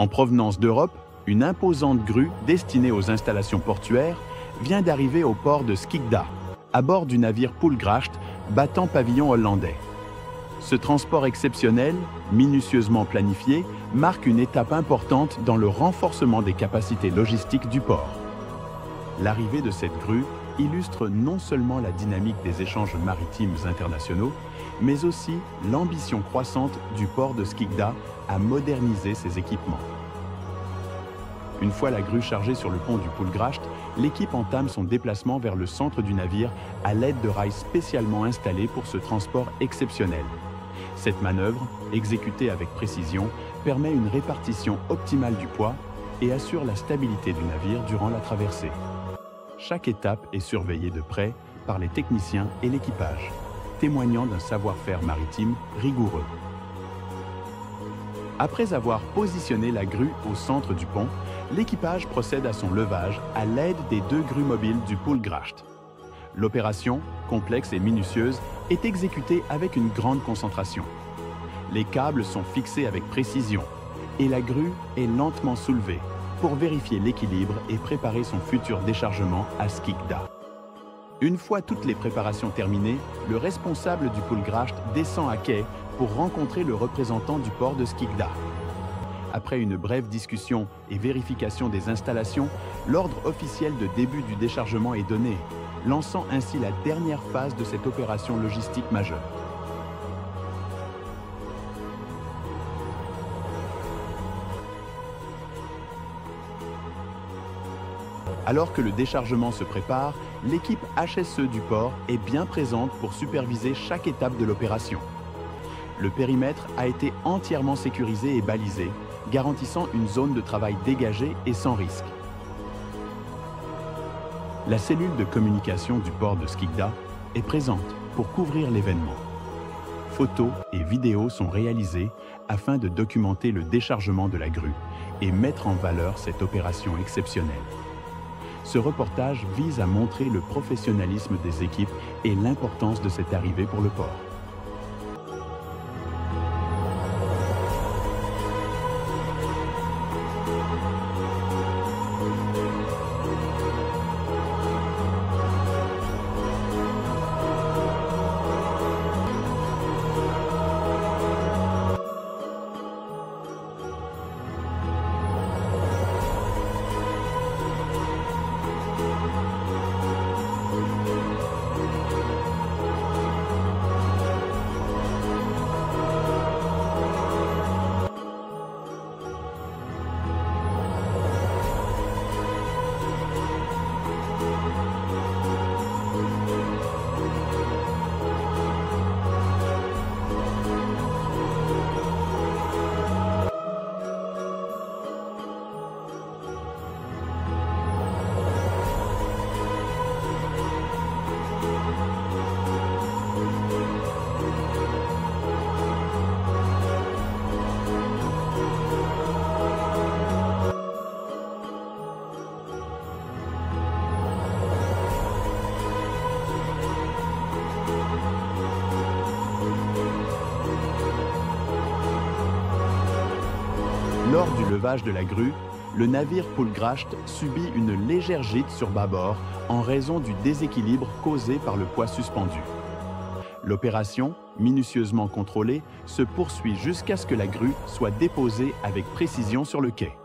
En provenance d'Europe, une imposante grue destinée aux installations portuaires vient d'arriver au port de Skikda, à bord du navire Poelgracht battant pavillon hollandais. Ce transport exceptionnel, minutieusement planifié, marque une étape importante dans le renforcement des capacités logistiques du port. L'arrivée de cette grue illustre non seulement la dynamique des échanges maritimes internationaux, mais aussi l'ambition croissante du port de Skikda à moderniser ses équipements. Une fois la grue chargée sur le pont du Poelgracht, l'équipe entame son déplacement vers le centre du navire à l'aide de rails spécialement installés pour ce transport exceptionnel. Cette manœuvre, exécutée avec précision, permet une répartition optimale du poids et assure la stabilité du navire durant la traversée. Chaque étape est surveillée de près par les techniciens et l'équipage, témoignant d'un savoir-faire maritime rigoureux. Après avoir positionné la grue au centre du pont, l'équipage procède à son levage à l'aide des 2 grues mobiles du Poelgracht. L'opération, complexe et minutieuse, est exécutée avec une grande concentration. Les câbles sont fixés avec précision et la grue est lentement soulevée pour vérifier l'équilibre et préparer son futur déchargement à Skikda. Une fois toutes les préparations terminées, le responsable du Poelgracht descend à quai pour rencontrer le représentant du port de Skikda. Après une brève discussion et vérification des installations, l'ordre officiel de début du déchargement est donné, lançant ainsi la dernière phase de cette opération logistique majeure. Alors que le déchargement se prépare, l'équipe HSE du port est bien présente pour superviser chaque étape de l'opération. Le périmètre a été entièrement sécurisé et balisé, garantissant une zone de travail dégagée et sans risque. La cellule de communication du port de Skikda est présente pour couvrir l'événement. Photos et vidéos sont réalisées afin de documenter le déchargement de la grue et mettre en valeur cette opération exceptionnelle. Ce reportage vise à montrer le professionnalisme des équipes et l'importance de cette arrivée pour le port. Lors du levage de la grue, le navire Poelgracht subit une légère gîte sur bâbord en raison du déséquilibre causé par le poids suspendu. L'opération, minutieusement contrôlée, se poursuit jusqu'à ce que la grue soit déposée avec précision sur le quai.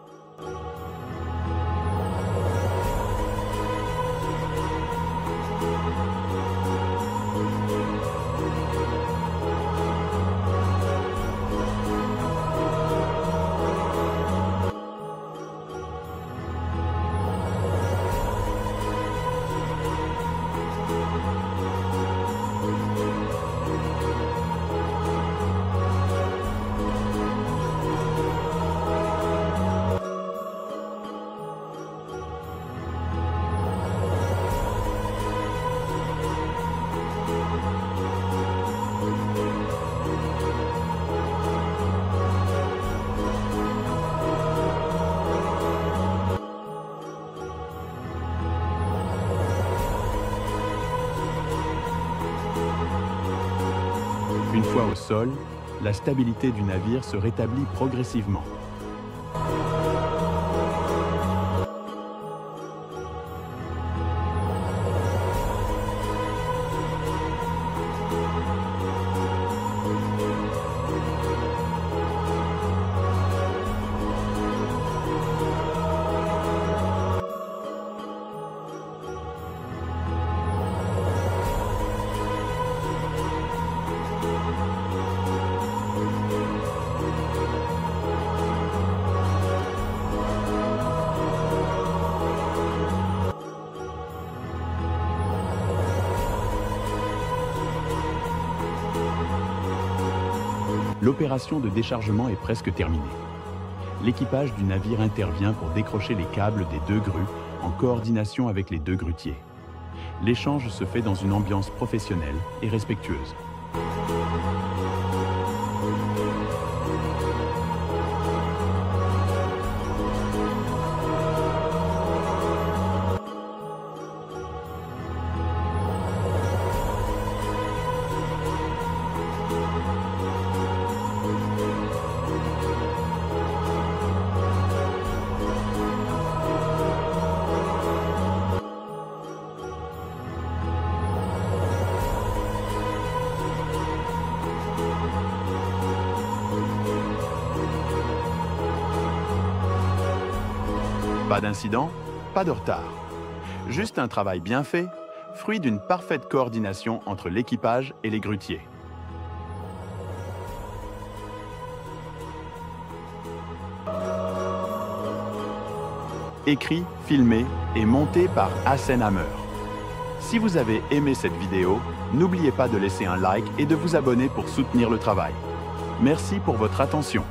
Une fois au sol, la stabilité du navire se rétablit progressivement. L'opération de déchargement est presque terminée. L'équipage du navire intervient pour décrocher les câbles des deux grues en coordination avec les deux grutiers. L'échange se fait dans une ambiance professionnelle et respectueuse. Pas d'incident, pas de retard. Juste un travail bien fait, fruit d'une parfaite coordination entre l'équipage et les grutiers. Écrit, filmé et monté par Hassen Hammer. Si vous avez aimé cette vidéo, n'oubliez pas de laisser un like et de vous abonner pour soutenir le travail. Merci pour votre attention.